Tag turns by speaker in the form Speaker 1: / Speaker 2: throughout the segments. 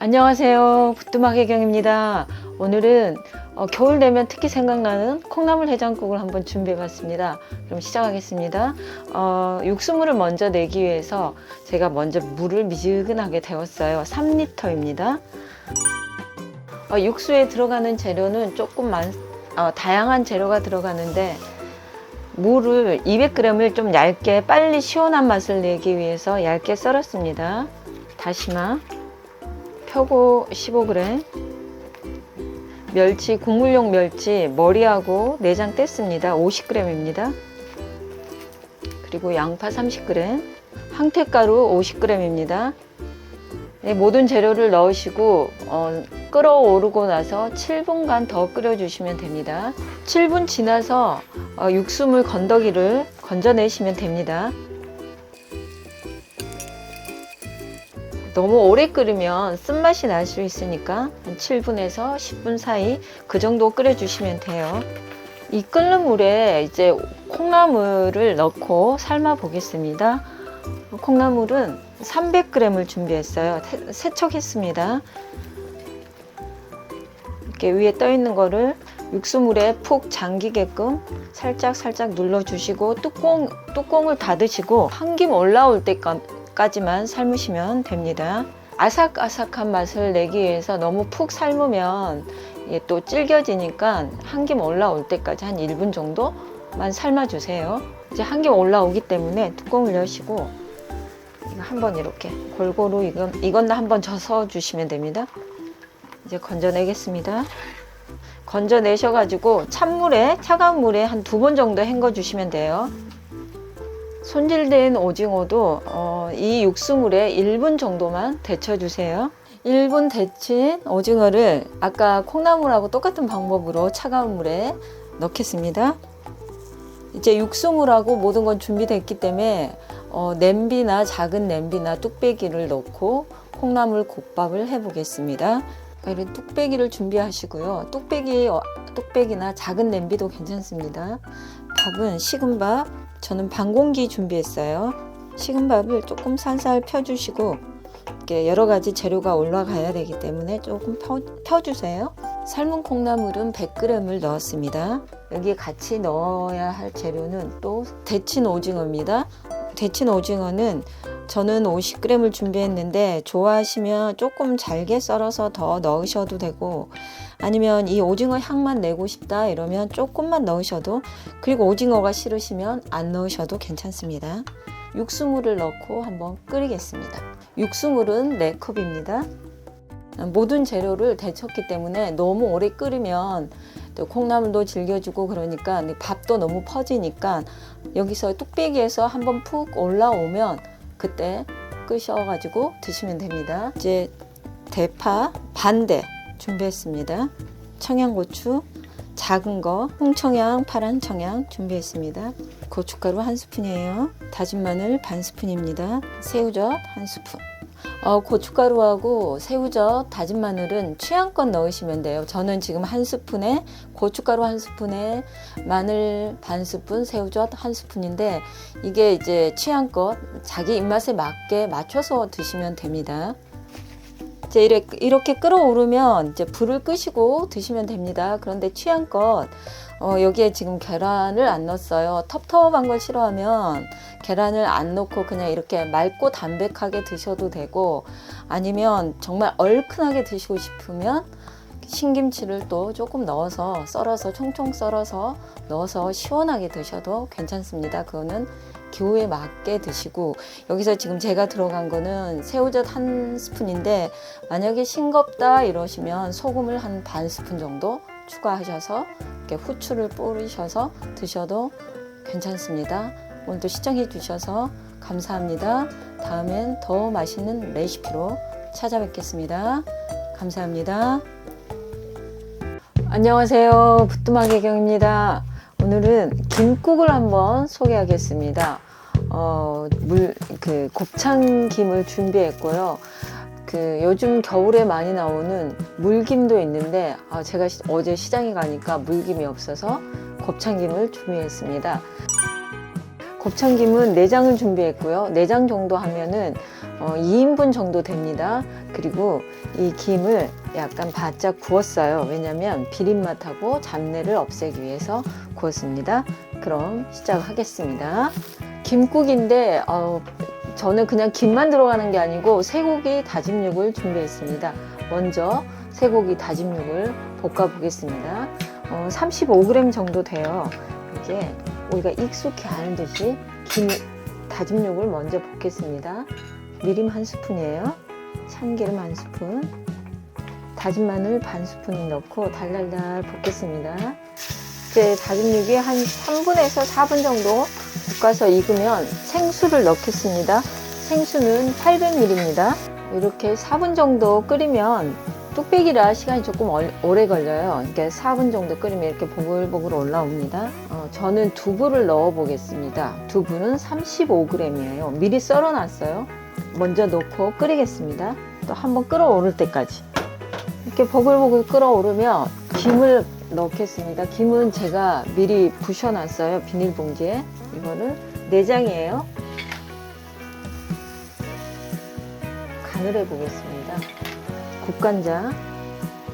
Speaker 1: 안녕하세요. 부뚜막혜경입니다. 오늘은 겨울 되면 특히 생각나는 콩나물 해장국을 한번 준비해 봤습니다. 그럼 시작하겠습니다. 육수물을 먼저 내기 위해서 제가 먼저 물을 미지근하게 데웠어요. 3리터입니다. 육수에 들어가는 재료는 조금 다양한 재료가 들어가는데 물을 200g을 좀 얇게 빨리 시원한 맛을 내기 위해서 얇게 썰었습니다. 다시마 표고 15g, 멸치, 국물용 멸치 머리하고 내장 뗐습니다. 50g입니다. 그리고 양파 30g, 황태가루 50g입니다. 모든 재료를 넣으시고 끓어오르고 나서 7분간 더 끓여주시면 됩니다. 7분 지나서 육수물 건더기를 건져내시면 됩니다. 너무 오래 끓이면 쓴맛이 날 수 있으니까 한 7분에서 10분 사이 그 정도 끓여주시면 돼요. 이 끓는 물에 이제 콩나물을 넣고 삶아 보겠습니다. 콩나물은 300g을 준비했어요. 세척했습니다. 이렇게 위에 떠 있는 거를 육수물에 푹 잠기게끔 살짝 눌러주시고 뚜껑을 닫으시고 한 김 올라올 때까지만 삶으시면 됩니다. 아삭아삭한 맛을 내기 위해서 너무 푹 삶으면 이게 또 질겨지니까 한 김 올라올 때까지 한 1분 정도만 삶아주세요. 이제 한 김 올라오기 때문에 뚜껑을 여시고 이거 한번 이렇게 골고루 이건 한번 져서 주시면 됩니다. 이제 건져내겠습니다. 건져내셔가지고 차가운 물에 한 2번 정도 헹궈 주시면 돼요. 손질된 오징어도 이 육수물에 1분 정도만 데쳐주세요. 1분 데친 오징어를 아까 콩나물하고 똑같은 방법으로 차가운 물에 넣겠습니다. 이제 육수물하고 모든 건 준비됐기 때문에 냄비나 작은 냄비나 뚝배기를 넣고 콩나물 국밥을 해 보겠습니다. 이런 뚝배기를 준비하시고요. 뚝배기나 작은 냄비도 괜찮습니다. 밥은 식은 밥, 저는 반 공기 준비했어요. 식은 밥을 조금 살살 펴주시고 이렇게 여러 가지 재료가 올라가야 되기 때문에 조금 펴주세요. 삶은 콩나물은 100g을 넣었습니다. 여기에 같이 넣어야 할 재료는 또 데친 오징어입니다. 데친 오징어는 저는 50g을 준비했는데 좋아하시면 조금 잘게 썰어서 더 넣으셔도 되고 아니면 이 오징어 향만 내고 싶다 이러면 조금만 넣으셔도, 그리고 오징어가 싫으시면 안 넣으셔도 괜찮습니다. 육수물을 넣고 한번 끓이겠습니다. 육수물은 4컵입니다. 모든 재료를 데쳤기 때문에 너무 오래 끓이면 또 콩나물도 질겨지고 그러니까 밥도 너무 퍼지니까 여기서 뚝배기에서 한번 푹 올라오면 그때 끄셔가지고 드시면 됩니다. 이제 대파 반대 준비했습니다. 청양고추 작은 거, 홍청양, 파란 청양 준비했습니다. 고춧가루 1스푼이에요. 다진 마늘 반 스푼입니다. 새우젓 1스푼. 고춧가루하고 새우젓, 다진 마늘은 취향껏 넣으시면 돼요. 저는 지금 1스푼에 고춧가루 1스푼에 마늘 반 스푼, 새우젓 1스푼인데 이게 이제 취향껏 자기 입맛에 맞게 맞춰서 드시면 됩니다. 이제 이렇게 끓어오르면 이제 불을 끄시고 드시면 됩니다. 그런데 취향껏 여기에 지금 계란을 안 넣었어요. 텁텁한 걸 싫어하면 계란을 안 넣고 그냥 이렇게 맑고 담백하게 드셔도 되고, 아니면 정말 얼큰하게 드시고 싶으면 신김치를 또 조금 넣어서 썰어서 총총 썰어서 넣어서 시원하게 드셔도 괜찮습니다. 그거는 기호에 맞게 드시고, 여기서 지금 제가 들어간 거는 새우젓 1스푼인데 만약에 싱겁다 이러시면 소금을 한 반 스푼 정도 추가하셔서 이렇게 후추를 뿌리셔서 드셔도 괜찮습니다. 오늘도 시청해 주셔서 감사합니다. 다음엔 더 맛있는 레시피로 찾아뵙겠습니다. 감사합니다. 안녕하세요. 부뚜막혜경입니다. 오늘은 김국을 한번 소개하겠습니다. 곱창김을 준비했고요. 요즘 겨울에 많이 나오는 물김도 있는데 제가 어제 시장에 가니까 물김이 없어서 곱창김을 준비했습니다. 곱창김은 내장을 준비했고요. 내장 정도 하면은 2인분 정도 됩니다. 그리고 이 김을 약간 바짝 구웠어요. 왜냐면 비린맛하고 잡내를 없애기 위해서 구웠습니다. 그럼 시작하겠습니다. 김국인데 저는 그냥 김만 들어가는 게 아니고 쇠고기 다진 육을 준비했습니다. 먼저 쇠고기 다진 육을 볶아 보겠습니다. 35g 정도 돼요. 이제 우리가 익숙히 아는 듯이 다진 육을 먼저 볶겠습니다. 미림 1스푼이에요. 참기름 1스푼, 다진 마늘 반 스푼 넣고 달달달 볶겠습니다. 이제 다진 육이 한 3분에서 4분 정도 볶아서 익으면 생수를 넣겠습니다. 생수는 800ml입니다. 이렇게 4분 정도 끓이면 뚝배기라 시간이 조금 오래 걸려요. 이렇게 4분 정도 끓이면 이렇게 보글보글 올라옵니다. 저는 두부를 넣어 보겠습니다. 두부는 35g이에요. 미리 썰어 놨어요. 먼저 넣고 끓이겠습니다. 또 한번 끓어오를 때까지. 이렇게 보글보글 끓어오르면 김을 넣겠습니다. 김은 제가 미리 부셔 놨어요. 비닐봉지에. 이거를 내장이에요. 간을 해 보겠습니다. 국간장,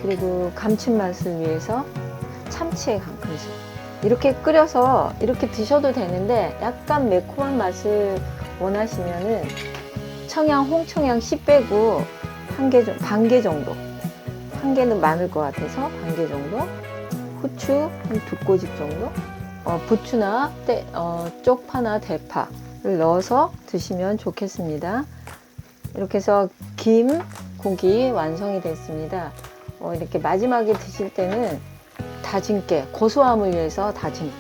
Speaker 1: 그리고 감칠맛을 위해서 참치액 1큰술. 이렇게 끓여서 이렇게 드셔도 되는데 약간 매콤한 맛을 원하시면은 청양, 홍청양 씨 빼고 반 개 정도. 한 개는 많을 것 같아서 반 개 정도. 후추 한 2꼬집 정도. 부추나 쪽파나 대파를 넣어서 드시면 좋겠습니다. 이렇게 해서 김국이 완성이 됐습니다. 이렇게 마지막에 드실 때는 다진 깨, 고소함을 위해서 다진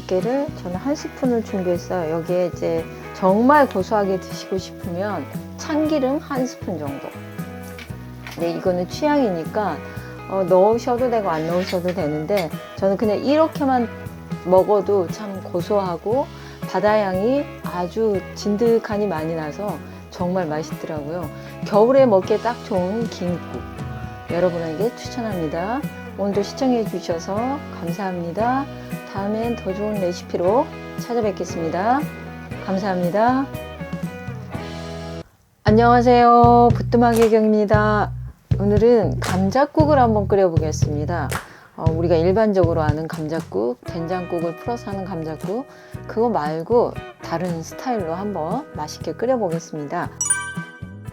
Speaker 1: 깨를 저는 1스푼을 준비했어요. 여기에 이제 정말 고소하게 드시고 싶으면 참기름 1스푼 정도. 네, 이거는 취향이니까 넣으셔도 되고 안 넣으셔도 되는데 저는 그냥 이렇게만 먹어도 참 고소하고 바다향이 아주 진득하니 많이 나서 정말 맛있더라고요. 겨울에 먹기에 딱 좋은 김국 여러분에게 추천합니다. 오늘도 시청해 주셔서 감사합니다. 다음엔 더 좋은 레시피로 찾아뵙겠습니다. 감사합니다. 안녕하세요. 부뚜막의 경입니다. 오늘은 감잣국을 한번 끓여 보겠습니다. 우리가 일반적으로 아는 감잣국, 된장국을 풀어서 하는 감잣국, 그거 말고 다른 스타일로 한번 맛있게 끓여 보겠습니다.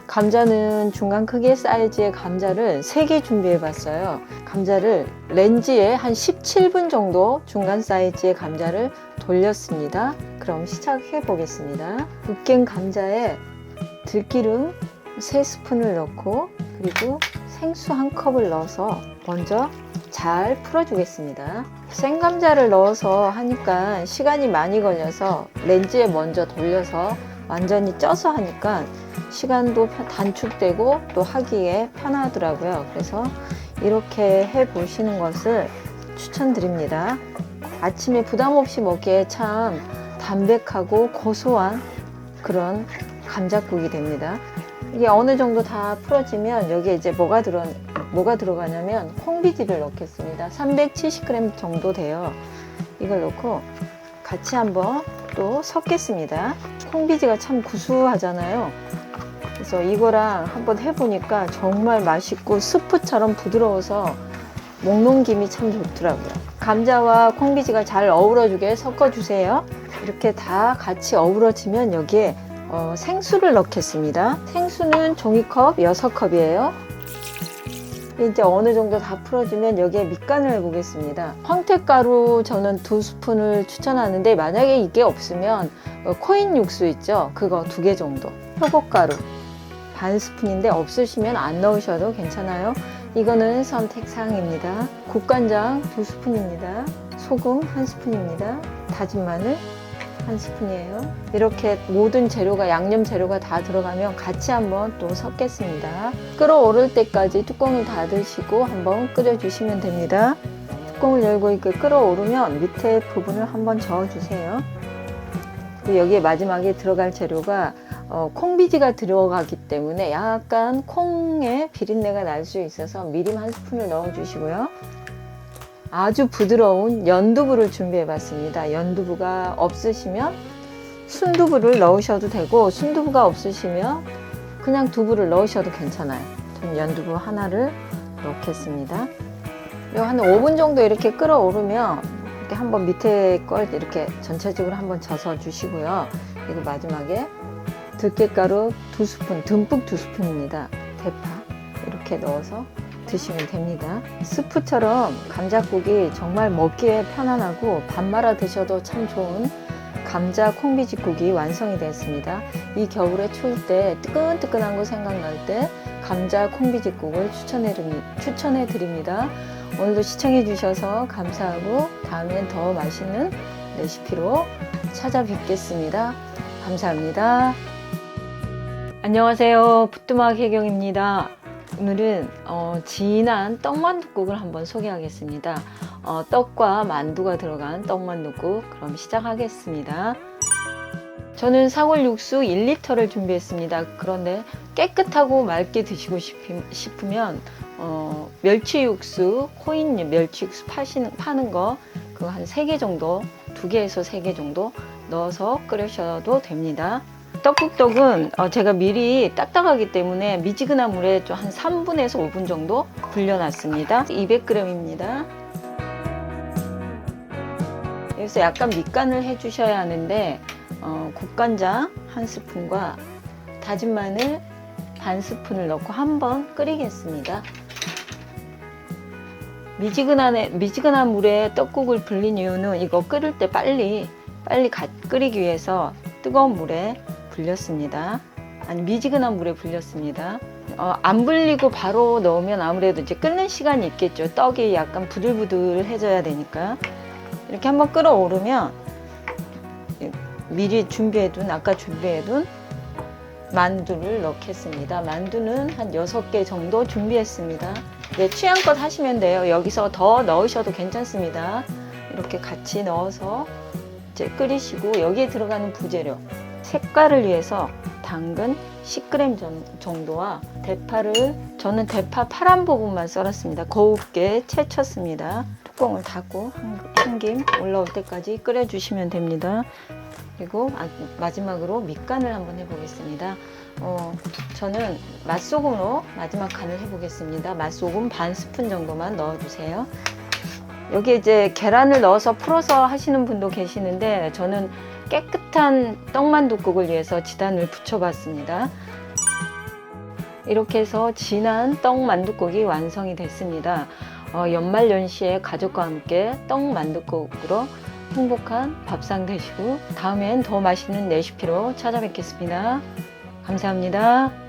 Speaker 1: 감자는 중간 크기 사이즈의 감자를 3개 준비해 봤어요. 감자를 렌즈에 한 17분 정도 중간 사이즈의 감자를 돌렸습니다. 그럼 시작해 보겠습니다. 으깬 감자에 들기름 3스푼을 넣고 그리고 생수 1컵을 넣어서 먼저 잘 풀어주겠습니다. 생감자를 넣어서 하니까 시간이 많이 걸려서 렌즈에 먼저 돌려서 완전히 쪄서 하니까 시간도 단축되고 또 하기에 편하더라고요. 그래서 이렇게 해 보시는 것을 추천드립니다. 아침에 부담 없이 먹기에 참 담백하고 고소한 그런 감잣국이 됩니다. 이게 어느 정도 다 풀어지면 여기에 이제 뭐가 들어가냐면 콩비지를 넣겠습니다. 370g 정도 돼요. 이걸 넣고 같이 한번 또 섞겠습니다. 콩비지가 참 구수하잖아요. 그래서 이거랑 한번 해보니까 정말 맛있고 스프처럼 부드러워서 목넘김이 참 좋더라고요. 감자와 콩비지가 잘 어우러지게 섞어주세요. 이렇게 다 같이 어우러지면 여기에 생수를 넣겠습니다. 생수는 종이컵 6컵이에요. 이제 어느 정도 다 풀어지면 여기에 밑간을 해보겠습니다. 황태가루 저는 2스푼을 추천하는데 만약에 이게 없으면 코인 육수 있죠? 그거 2개 정도. 표고가루 반 스푼인데 없으시면 안 넣으셔도 괜찮아요. 이거는 선택사항입니다. 국간장 2스푼입니다. 소금 1스푼입니다. 다진 마늘 1스푼이에요. 이렇게 모든 재료가 양념 재료가 다 들어가면 같이 한번 또 섞겠습니다. 끓어오를 때까지 뚜껑을 닫으시고 한번 끓여주시면 됩니다. 뚜껑을 열고 이렇게 끓어오르면 밑에 부분을 한번 저어주세요. 그리고 여기에 마지막에 들어갈 재료가 콩비지가 들어가기 때문에 약간 콩의 비린내가 날 수 있어서 미림 1스푼을 넣어주시고요. 아주 부드러운 연두부를 준비해 봤습니다. 연두부가 없으시면 순두부를 넣으셔도 되고, 순두부가 없으시면 그냥 두부를 넣으셔도 괜찮아요. 전 연두부 하나를 넣겠습니다. 한 5분 정도 이렇게 끓어오르면 이렇게 한번 밑에 걸 이렇게 전체적으로 한번 져서 주시고요. 그리고 마지막에 들깨가루 2스푼, 듬뿍 2스푼입니다. 대파 이렇게 넣어서 드시면 됩니다. 스프처럼 감자국이 정말 먹기에 편안하고 밥 말아 드셔도 참 좋은 감자 콩비지국이 완성이 됐습니다. 이 겨울에 추울 때 뜨끈뜨끈한 거 생각날 때 감자 콩비지국을 추천해 드립니다. 오늘도 시청해 주셔서 감사하고 다음엔 더 맛있는 레시피로 찾아뵙겠습니다. 감사합니다. 안녕하세요. 부뚜막 혜경입니다. 오늘은 진한 떡만둣국을 한번 소개하겠습니다. 떡과 만두가 들어간 떡만둣국 그럼 시작하겠습니다. 저는 사골 육수 1리터를 준비했습니다. 그런데 깨끗하고 맑게 드시고 싶으면 멸치 육수, 코인 멸치 육수 파는 거 그거 한 3개 정도, 2개에서 3개 정도 넣어서 끓이셔도 됩니다. 떡국떡은 제가 미리 딱딱하기 때문에 미지근한 물에 좀 한 3분에서 5분 정도 불려놨습니다. 200g입니다. 여기서 약간 밑간을 해주셔야 하는데 국간장 1스푼과 다진 마늘 반 스푼을 넣고 한번 끓이겠습니다. 미지근한 물에 떡국을 불린 이유는 이거 끓일 때 빨리 끓이기 위해서 뜨거운 물에 불렸습니다. 아니 미지근한 물에 불렸습니다. 안 불리고 바로 넣으면 아무래도 이제 끓는 시간이 있겠죠. 떡이 약간 부들부들해져야 되니까. 이렇게 한번 끓어오르면 미리 아까 준비해둔 만두를 넣겠습니다. 만두는 한 6개 정도 준비했습니다. 네, 취향껏 하시면 돼요. 여기서 더 넣으셔도 괜찮습니다. 이렇게 같이 넣어서 이제 끓이시고 여기에 들어가는 부재료 색깔을 위해서 당근 10g 정도와 대파를 저는 대파 파란 부분만 썰었습니다. 곱게 채쳤습니다. 뚜껑을 닫고 한 김 올라올 때까지 끓여주시면 됩니다. 그리고 마지막으로 밑간을 한번 해보겠습니다. 저는 맛소금으로 마지막 간을 해보겠습니다. 맛소금 반 스푼 정도만 넣어주세요. 여기 이제 계란을 넣어서 풀어서 하시는 분도 계시는데 저는 깨끗한 떡만둣국을 위해서 지단을 붙여봤습니다. 이렇게 해서 진한 떡만둣국이 완성이 됐습니다. 연말연시에 가족과 함께 떡만둣국으로 행복한 밥상 되시고 다음엔 더 맛있는 레시피로 찾아뵙겠습니다. 감사합니다.